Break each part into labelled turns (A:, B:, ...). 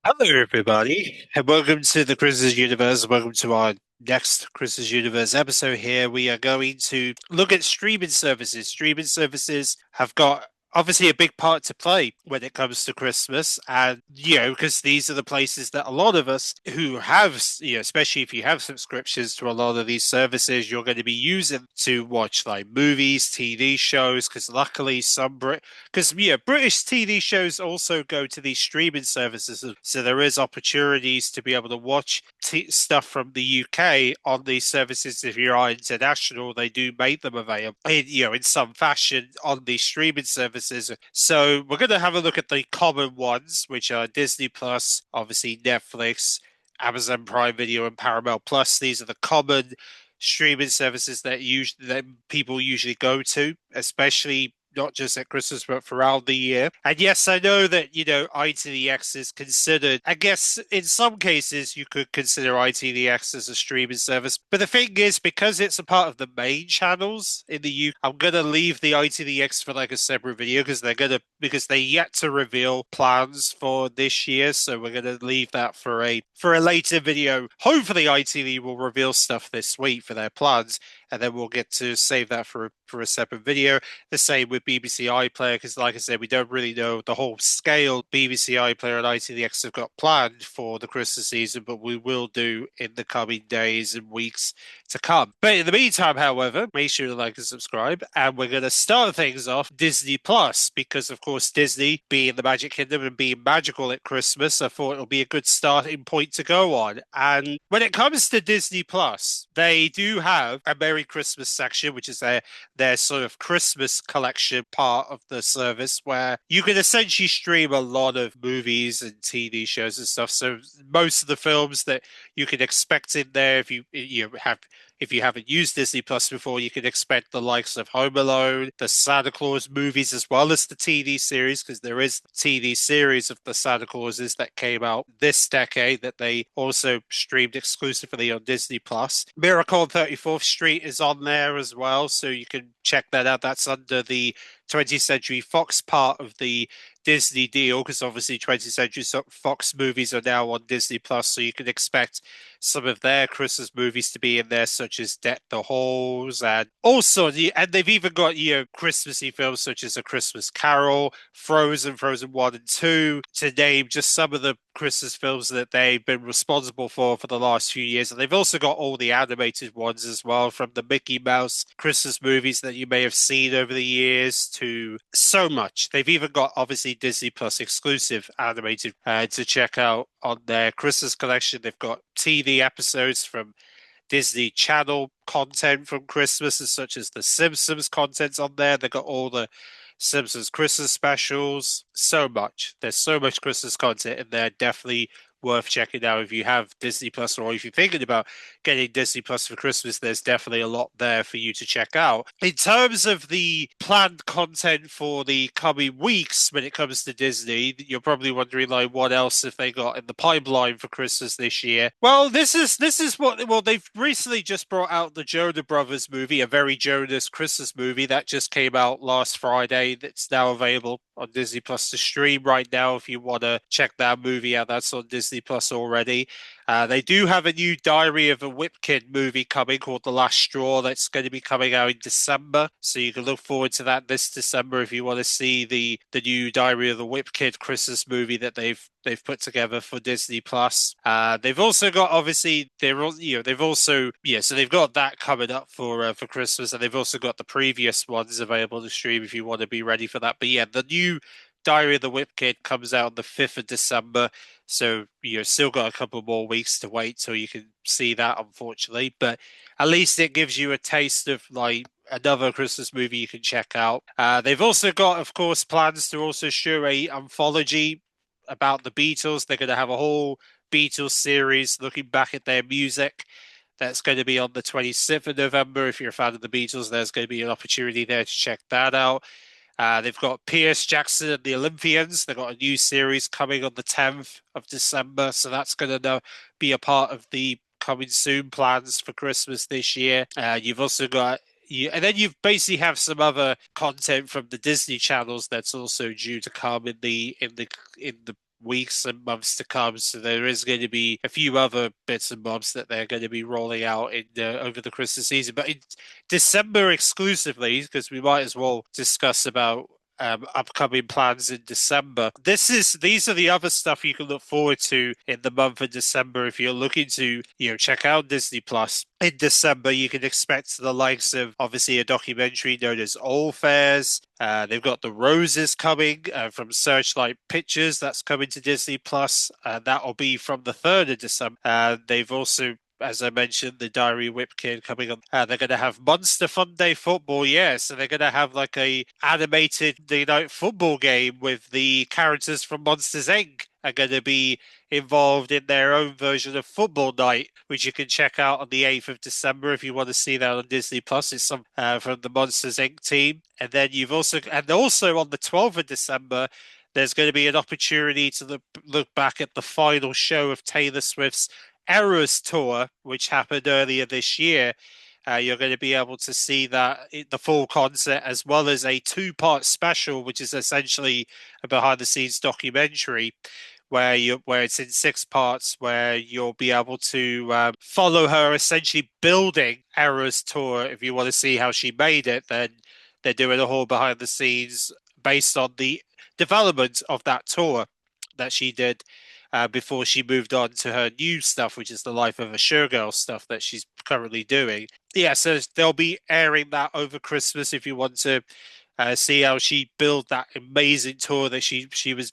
A: Hello, everybody, and welcome to the Chris's Universe. Welcome to our next Chris's Universe episode. Here, we are going to look at streaming services. Streaming services have got obviously a big part to play when it comes to Christmas, and because these are the places that a lot of us who have, especially if you have subscriptions to a lot of these services, you're going to be using to watch like movies, TV shows. Because luckily, because British TV shows also go to these streaming services, so there is opportunities to be able to watch stuff from the UK on these services. If you are international, they do make them available in some fashion on these streaming services. So we're going to have a look at the common ones, which are Disney Plus, obviously Netflix, Amazon Prime Video, and Paramount Plus. These are the common streaming services that people usually go to, especially not just at Christmas, but throughout the year. And yes, I know that, ITVX is considered, I guess in some cases you could consider ITVX as a streaming service. But the thing is, because it's a part of the main channels in the UK, I'm gonna leave the ITVX for like a separate video because they yet to reveal plans for this year. So we're gonna leave that for a later video. Hopefully ITV will reveal stuff this week for their plans, and then we'll get to save that for a separate video. The same with BBC iPlayer, because like I said, we don't really know the whole scale BBC iPlayer and ITVX have got planned for the Christmas season, but we will do in the coming days and weeks to come. But in the meantime, however, make sure to like and subscribe. And we're going to start things off Disney Plus, because of course, Disney being the Magic Kingdom and being magical at Christmas, I thought it'll be a good starting point to go on. And when it comes to Disney Plus, they do have a Merry Christmas section, which is their sort of Christmas collection part of the service, where you can essentially stream a lot of movies and TV shows and stuff. So most of the films that you can expect in there, if you haven't used Disney Plus before, you can expect the likes of Home Alone, the Santa Claus movies, as well as the TV series, because there is a TV series of the Santa Clauses that came out this decade that they also streamed exclusively on Disney Plus. Miracle on 34th Street is on there as well, so you can check that out. That's under the 20th Century Fox part of the Disney deal, because obviously 20th Century Fox movies are now on Disney Plus, so you can expect some of their Christmas movies to be in there, such as Deck the Halls, and also, and they've even got Christmassy films such as A Christmas Carol, Frozen, Frozen 1 and 2, to name just some of the Christmas films that they've been responsible for the last few years. And they've also got all the animated ones as well, from the Mickey Mouse Christmas movies that you may have seen over the years to so much. They've even got obviously Disney Plus exclusive animated to check out on their Christmas collection. They've got TV episodes from Disney Channel content from Christmas, such as the Simpsons contents on there. They've got all the Simpsons Christmas specials. So much. There's so much Christmas content in there. Definitely worth checking out if you have Disney Plus, or if you're thinking about getting Disney Plus for Christmas. There's definitely a lot there for you to check out. In terms of the planned content for the coming weeks, when it comes to Disney, you're probably wondering like what else have they got in the pipeline for Christmas this year. Well, this is what well they've recently just brought out the Jonah Brothers movie, a very Jonas Christmas movie that just came out last Friday. That's now available on Disney Plus to stream right now if you want to check that movie out. That's on Disney Plus already. They do have a new Diary of a Whip Kid movie coming called The Last Straw that's going to be coming out in December. So you can look forward to that this December if you want to see the new Diary of the Whip Kid Christmas movie that they've put together for Disney Plus. They've also got obviously they've also so they've got that coming up for Christmas, and they've also got the previous ones available to stream if you want to be ready for that. But yeah, the new Diary of the Whip Kid comes out on the 5th of December. So you've still got a couple more weeks to wait till you can see that, unfortunately. But at least it gives you a taste of like another Christmas movie you can check out. They've also got, of course, plans to also show a anthology about the Beatles. They're going to have a whole Beatles series looking back at their music. That's going to be on the 26th of November. If you're a fan of the Beatles, there's going to be an opportunity there to check that out. They've got Pierce Jackson and the Olympians. They've got a new series coming on the 10th of December. So that's going to be a part of the coming soon plans for Christmas this year. You've also got and then you basically have some other content from the Disney channels that's also due to come in the weeks and months to come. So there is going to be a few other bits and bobs that they're going to be rolling out in over the Christmas season. But in December exclusively, because we might as well discuss about upcoming plans in December. These are the other stuff you can look forward to in the month of December if you're looking to, check out Disney Plus. In December, you can expect the likes of obviously a documentary known as All Fairs. They've got The Roses coming from Searchlight Pictures. That's coming to Disney Plus. That'll be from the 3rd of December. They've also, as I mentioned, the Diary Whipkin coming on. They're going to have Monster Fun Day Football, yeah. So they're going to have like a animated night football game with the characters from Monsters Inc. are going to be involved in their own version of Football Night, which you can check out on the 8th of December if you want to see that on Disney Plus. It's some from the Monsters Inc. team. And then also on the 12th of December, there's going to be an opportunity to look back at the final show of Taylor Swift's Eras Tour, which happened earlier this year. You're going to be able to see the full concert, as well as a 2-part special, which is essentially a behind-the-scenes documentary where it's in 6 parts, where you'll be able to follow her essentially building Eras Tour. If you want to see how she made it, then they're doing a whole behind-the-scenes based on the development of that tour that she did before she moved on to her new stuff, which is the Life of a Showgirl stuff that she's currently doing. Yeah, so they'll be airing that over Christmas if you want to see how she built that amazing tour that she was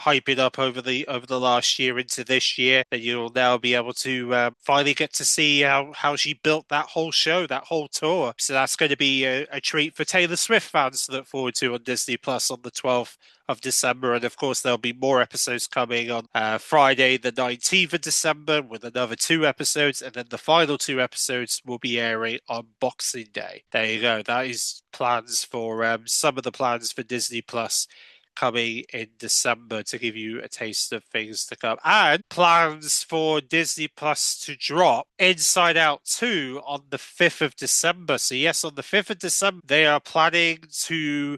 A: hyping up over the last year into this year, and you'll now be able to finally get to see how she built that whole show, that whole tour. So that's going to be a treat for Taylor Swift fans to look forward to on Disney Plus on the 12th of December. And of course, there'll be more episodes coming on Friday, the 19th of December, with another 2 episodes. And then the final 2 episodes will be airing on Boxing Day. There you go. That is plans for some of the plans for Disney Plus coming in December, to give you a taste of things to come. And plans for Disney Plus to drop Inside Out 2 on the 5th of December. So yes, on the 5th of December, they are planning to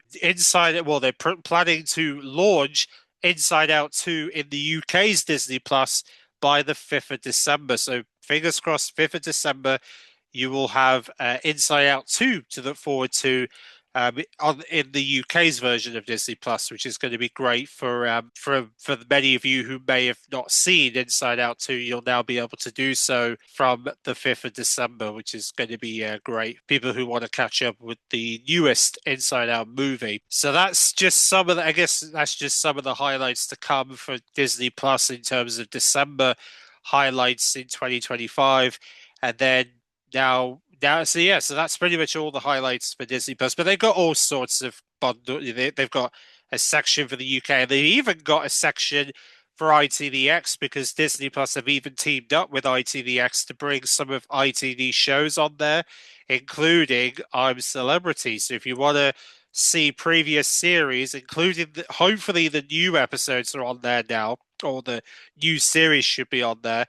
A: planning to launch Inside Out 2 in the UK's Disney Plus by the 5th of December. So fingers crossed, 5th of December, you will have Inside Out 2 to look forward to in the UK's version of Disney Plus, which is going to be great for many of you who may have not seen Inside Out 2. You'll now be able to do so from the 5th of December, which is going to be great. People who want to catch up with the newest Inside Out movie. So that's just some of the highlights to come for Disney Plus in terms of December highlights in 2025, and then now. So that's pretty much all the highlights for Disney Plus. But they've got all sorts of bundle. They've got a section for the UK. They've even got a section for ITVX, because Disney Plus have even teamed up with ITVX to bring some of ITV shows on there, including I'm Celebrity. So if you want to see previous series, including hopefully the new episodes are on there now, or the new series should be on there,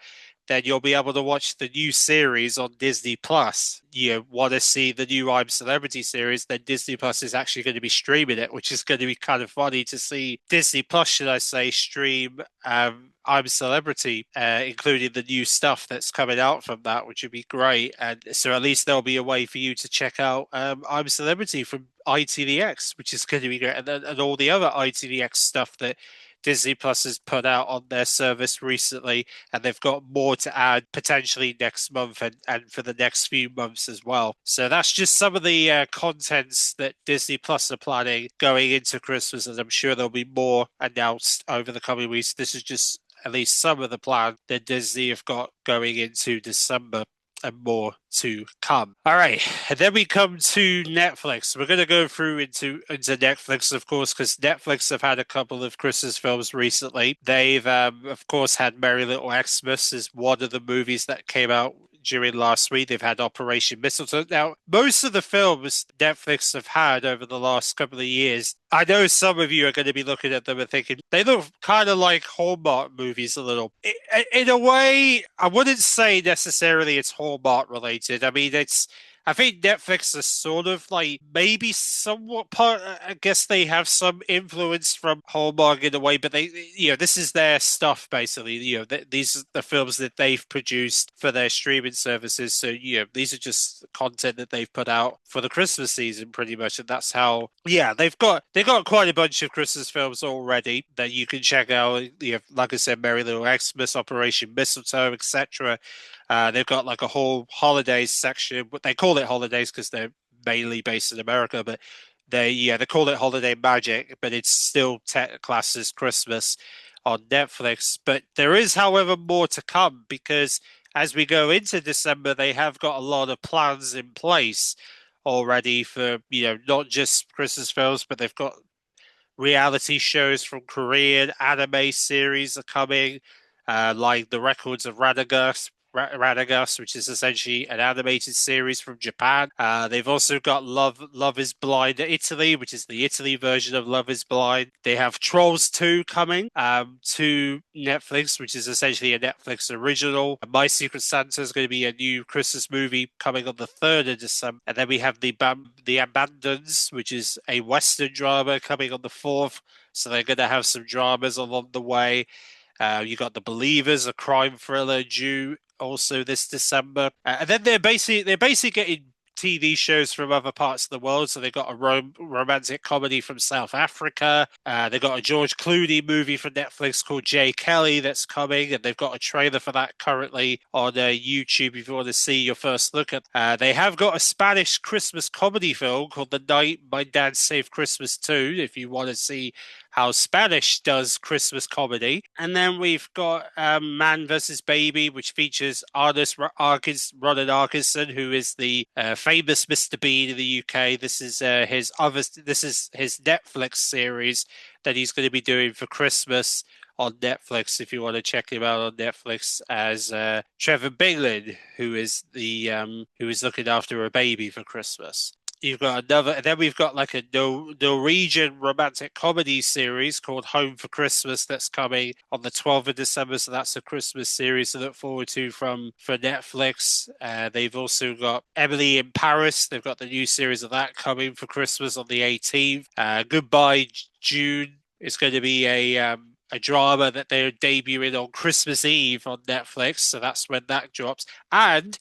A: then you'll be able to watch the new series on Disney Plus. You want to see the new I'm Celebrity series, then Disney Plus is actually going to be streaming it, which is going to be kind of funny to see Disney Plus, should I say, stream I'm Celebrity, including the new stuff that's coming out from that, which would be great. And so at least there'll be a way for you to check out I'm Celebrity from ITVX, which is going to be great. And all the other ITVX stuff that Disney Plus has put out on their service recently, and they've got more to add potentially next month and for the next few months as well. So that's just some of the contents that Disney Plus are planning going into Christmas, and I'm sure there'll be more announced over the coming weeks. This is just at least some of the plan that Disney have got going into December, and more to come. All right, and then we come to Netflix. We're going to go through into Netflix, of course, because Netflix have had a couple of Christmas films recently. They've, of course, had Merry Little Xmas as one of the movies that came out during last week. They've had Operation Mistletoe. Now, most of the films Netflix have had over the last couple of years, I know some of you are going to be looking at them and thinking they look kind of like Hallmark movies a little. In a way, I wouldn't say necessarily it's Hallmark related. I mean, I think Netflix is sort of like maybe somewhat part. I guess they have some influence from Hallmark in a way, but this is their stuff basically. These are the films that they've produced for their streaming services. So, these are just content that they've put out for the Christmas season, pretty much, and that's how. Yeah, they've got quite a bunch of Christmas films already that you can check out. Like I said, Merry Little Xmas, Operation Mistletoe, etc. They've got like a whole holidays section, but they call it holidays because they're mainly based in America, but they call it Holiday Magic, but it's still classed as Christmas on Netflix. But there is, however, more to come because as we go into December, they have got a lot of plans in place already for, not just Christmas films, but they've got reality shows from Korean anime series are coming, like The Records of Radagast, which is essentially an animated series from Japan. They've also got Love is Blind Italy, which is the Italy version of Love is Blind. They have Trolls 2 coming to Netflix, which is essentially a Netflix original. My Secret Santa is going to be a new Christmas movie coming on the 3rd of December. And then we have the Abandons, which is a Western drama coming on the 4th. So they're going to have some dramas along the way. You got The Believers, a crime thriller due also this December, and then they're basically getting TV shows from other parts of the world. So they got a romantic comedy from South Africa. They got a George Clooney movie from Netflix called Jay Kelly that's coming, and they've got a trailer for that currently on YouTube if you want to see your first look at. They have got a Spanish Christmas comedy film called The Night My Dad Saved Christmas 2, if you want to see how Spanish does Christmas comedy. And then we've got Man vs. Baby, which features artist Ronan Atkinson, who is the famous Mr. Bean in the UK. This is his Netflix series that he's going to be doing for Christmas on Netflix. If you want to check him out on Netflix as Trevor Binglin, who is looking after a baby for Christmas. You've got another, and then we've got like a Norwegian romantic comedy series called Home for Christmas that's coming on the 12th of December. So that's a Christmas series to look forward to for Netflix. They've also got Emily in Paris. They've got the new series of that coming for Christmas on the 18th. Goodbye June is going to be a drama that they're debuting on Christmas Eve on Netflix. So that's when that drops. And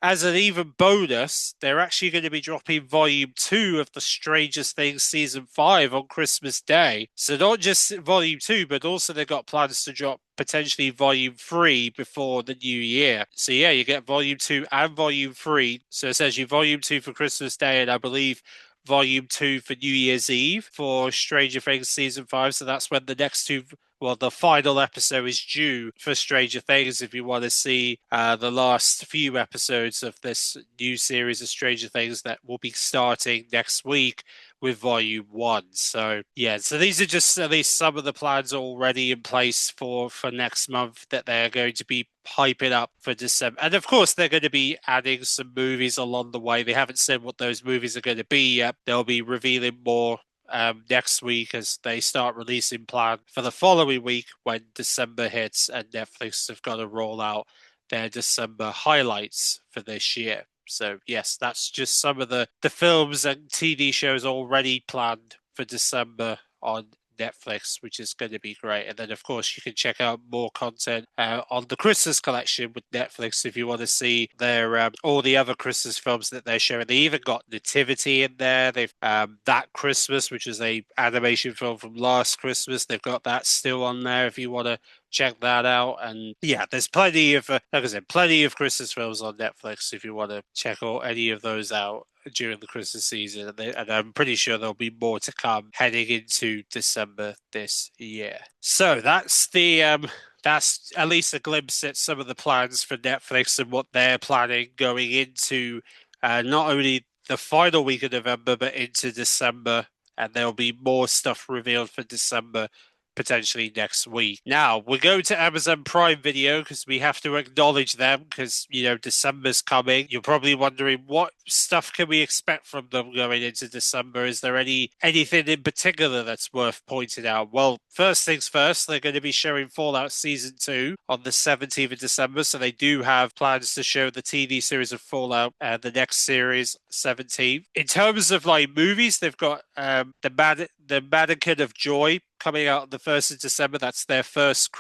A: as an even bonus, they're actually going to be dropping Volume 2 of the Strangest Things Season 5 on Christmas Day. So not just Volume 2, but also they've got plans to drop potentially Volume 3 before the new year. So yeah, you get Volume 2 and Volume 3. So essentially Volume 2 for Christmas Day, and I believe Volume 2 for New Year's Eve for Stranger Things Season 5. So that's when the next two, well, the final episode is due for Stranger Things. If you want to see the last few episodes of this new series of Stranger Things that will be starting next week with Volume 1. So, yeah, so these are just at least some of the plans already in place for next month that they're going to be hyping up for December. And of course, they're going to be adding some movies along the way. They haven't said what those movies are going to be yet. They'll be revealing more next week as they start releasing plan for the following week when December hits, and Netflix have got to roll out their December highlights for this year. So yes, that's just some of the films and TV shows already planned for December on Netflix, which is going to be great. And then, of course, you can check out more content on the Christmas collection with Netflix if you want to see their all the other Christmas films that they're showing. They even got Nativity in there. They've That Christmas, which is a animation film from last Christmas. They've got that still on there if you want to check that out. And yeah, there's plenty of, like I said, plenty of Christmas films on Netflix if you want to check any of those out during the Christmas season. And I'm pretty sure there'll be more to come heading into December this year. So that's that's at least a glimpse at some of the plans for Netflix and what they're planning going into not only the final week of November, but into December. And there'll be more stuff revealed for December potentially next week. Now, we're going to Amazon Prime Video because we have to acknowledge them because, December's coming. You're probably wondering what stuff can we expect from them going into December? Is there anything in particular that's worth pointing out? Well, first things first, they're going to be showing Fallout Season 2 on the 17th of December, so they do have plans to show the TV series of Fallout and the next series 17th. In terms of like movies, they've got the Mannequin of Joy coming out on the 1st of December. That's their first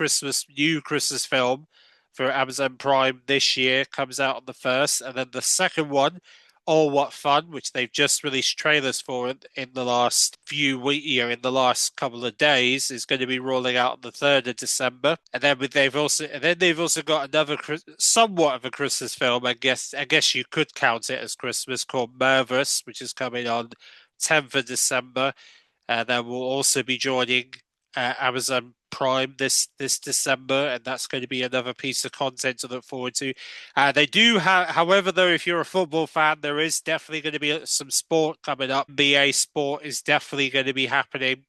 A: new Christmas film for Amazon Prime this year, comes out on the 1st. And then the second one, All What Fun, which they've just released trailers for in the last few weeks, in the last couple of days, is going to be rolling out on the 3rd of December. And then they've also got another somewhat of a Christmas film. I guess you could count it as Christmas, called Mervis, which is coming on 10th of December. That will also be joining Amazon Prime this December, and that's going to be another piece of content to look forward to. They do have, however, though, if you're a football fan, there is definitely going to be some sport coming up. NBA sport is definitely going to be happening.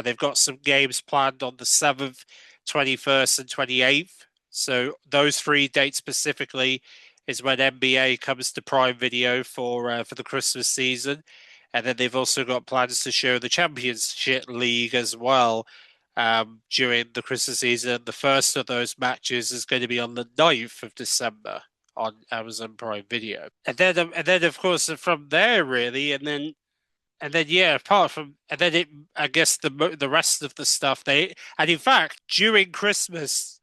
A: They've got some games planned on the 7th, 21st, and 28th. So those 3 dates specifically is when NBA comes to Prime Video for the Christmas season. And then they've also got plans to show the Championship League as well during the Christmas season. The first of those matches is going to be on the 9th of December on Amazon Prime Video. And then of course, from there, really, I guess the rest of the stuff in fact during Christmas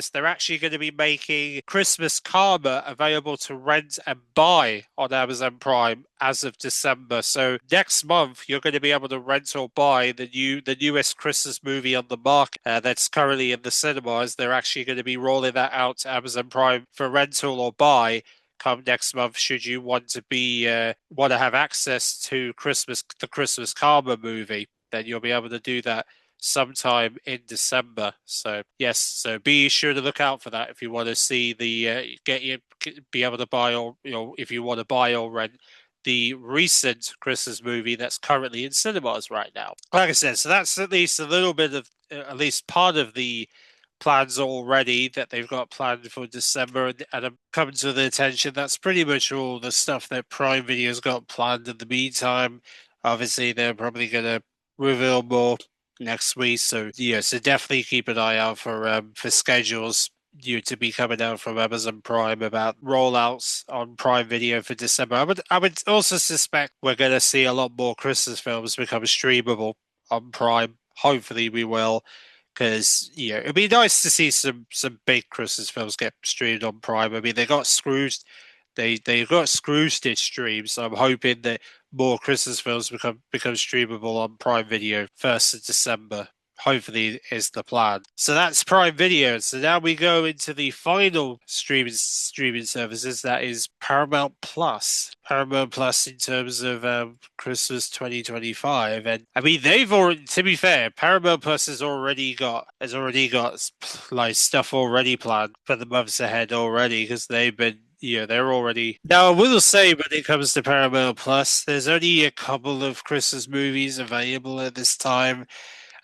A: they're actually going to be making Christmas Karma available to rent and buy on Amazon Prime as of December. So next month you're going to be able to rent or buy the newest Christmas movie on the market that's currently in the cinemas. They're actually going to be rolling that out to Amazon Prime for rental or buy come next month, should you want to have access to the Christmas Karma movie, then you'll be able to do that sometime in December. So yes, so be sure to look out for that if you want to see be able to buy, or if you want to buy or rent the recent Christmas movie that's currently in cinemas right now. Like I said, so that's at least a little bit of at least part of the plans already that they've got planned for December, and I'm coming to the attention. That's pretty much all the stuff that Prime Video's got planned in the meantime. Obviously, they're probably going to reveal more next week, so so definitely keep an eye out for schedules to be coming out from Amazon Prime about rollouts on Prime Video for December. I would also suspect we're going to see a lot more Christmas films become streamable on Prime. Hopefully, we will. Because it'd be nice to see some big Christmas films get streamed on Prime. I mean, they got Scrooge, they got Scrooge did stream, so I'm hoping that more Christmas films become streamable on Prime Video 1st of December. Hopefully, is the plan. So that's Prime Video. So now we go into the final streaming services. That is Paramount Plus. Paramount Plus in terms of Christmas 2025, and I mean they've already. To be fair, Paramount Plus has already got like stuff already planned for the months ahead already, because they've been. They're already. Now, I will say, when it comes to Paramount Plus, there's only a couple of Christmas movies available at this time.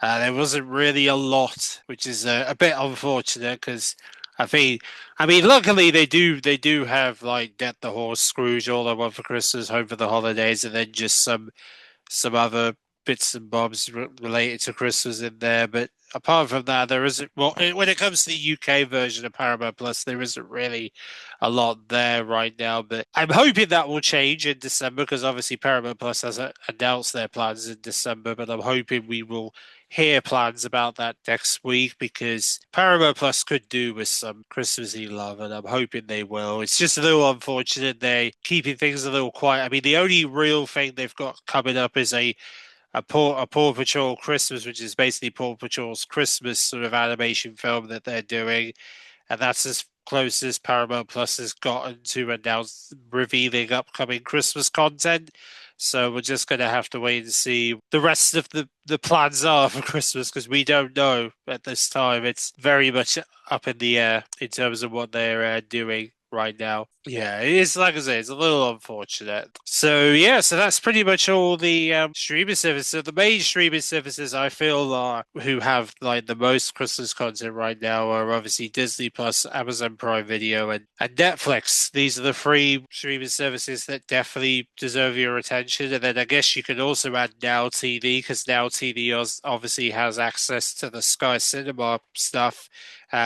A: There wasn't really a lot, which is a bit unfortunate because luckily they do have like Death the Horse, Scrooge, All I Want for Christmas, Home for the Holidays, and then just some other bits and bobs related to Christmas in there. But apart from that, there isn't. Well, when it comes to the UK version of Paramount Plus, there isn't really a lot there right now. But I'm hoping that will change in December, because obviously Paramount Plus has announced their plans in December. But I'm hoping we will hear plans about that next week, because Paramount Plus could do with some Christmassy love, and I'm hoping they will. It's just a little unfortunate they're keeping things a little quiet. I mean, the only real thing they've got coming up is a Paw Patrol Christmas, which is basically Paw Patrol's Christmas sort of animation film that they're doing, and that's as close as Paramount Plus has gotten to revealing upcoming Christmas content. So we're just going to have to wait and see the rest of the plans are for Christmas, because we don't know at this time. It's very much up in the air in terms of what they're doing right now. Yeah, it is, like I say, it's a little unfortunate. So yeah, so that's pretty much all the streaming services. So the main streaming services I feel are who have like the most Christmas content right now are obviously Disney Plus, Amazon Prime Video, and Netflix. These are the three streaming services that definitely deserve your attention. And then I guess you could also add Now TV because Now TV obviously has access to the Sky Cinema stuff,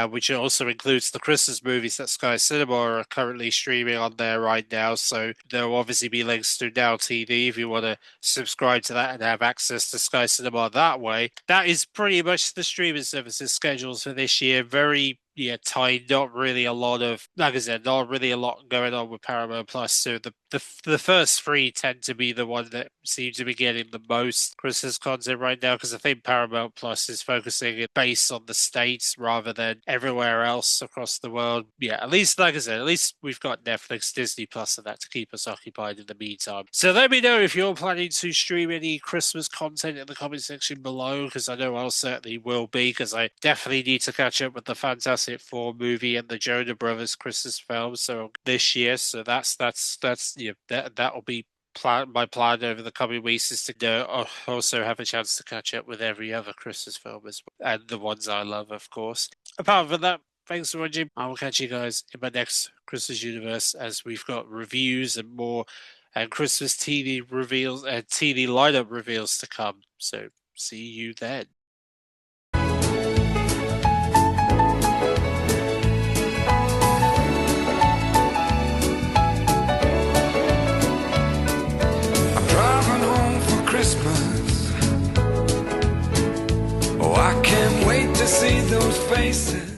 A: which also includes the Christmas movies that Sky Cinema are currently streaming on there right now. So there'll obviously be links to Now TV if you want to subscribe to that and have access to Sky Cinema that way. That is pretty much the streaming services schedules for this year. Very tight. Not really a lot of, like I said, not really a lot going on with Paramount Plus. So the first three tend to be the one that seems to be getting the most Christmas content right now because I think Paramount Plus is focusing it based on the States rather than everywhere else across the world. Yeah, at least, like I said, at least we've got Netflix, Disney Plus, and that to keep us occupied in the meantime. So let me know if you're planning to stream any Christmas content in the comment section below because I know I'll certainly will be because I definitely need to catch up with the Fantastic Four movie and the Jonah Brothers Christmas film so this year. So that'll be my plan over the coming weeks is to also have a chance to catch up with every other Christmas film as well, and the ones I love, of course. Apart from that, thanks for watching. I will catch you guys in my next Christmas Universe as we've got reviews and more and Christmas TV reveals and TV lineup reveals to come. So see you then.
B: Christmas. Oh, I can't wait to see those faces.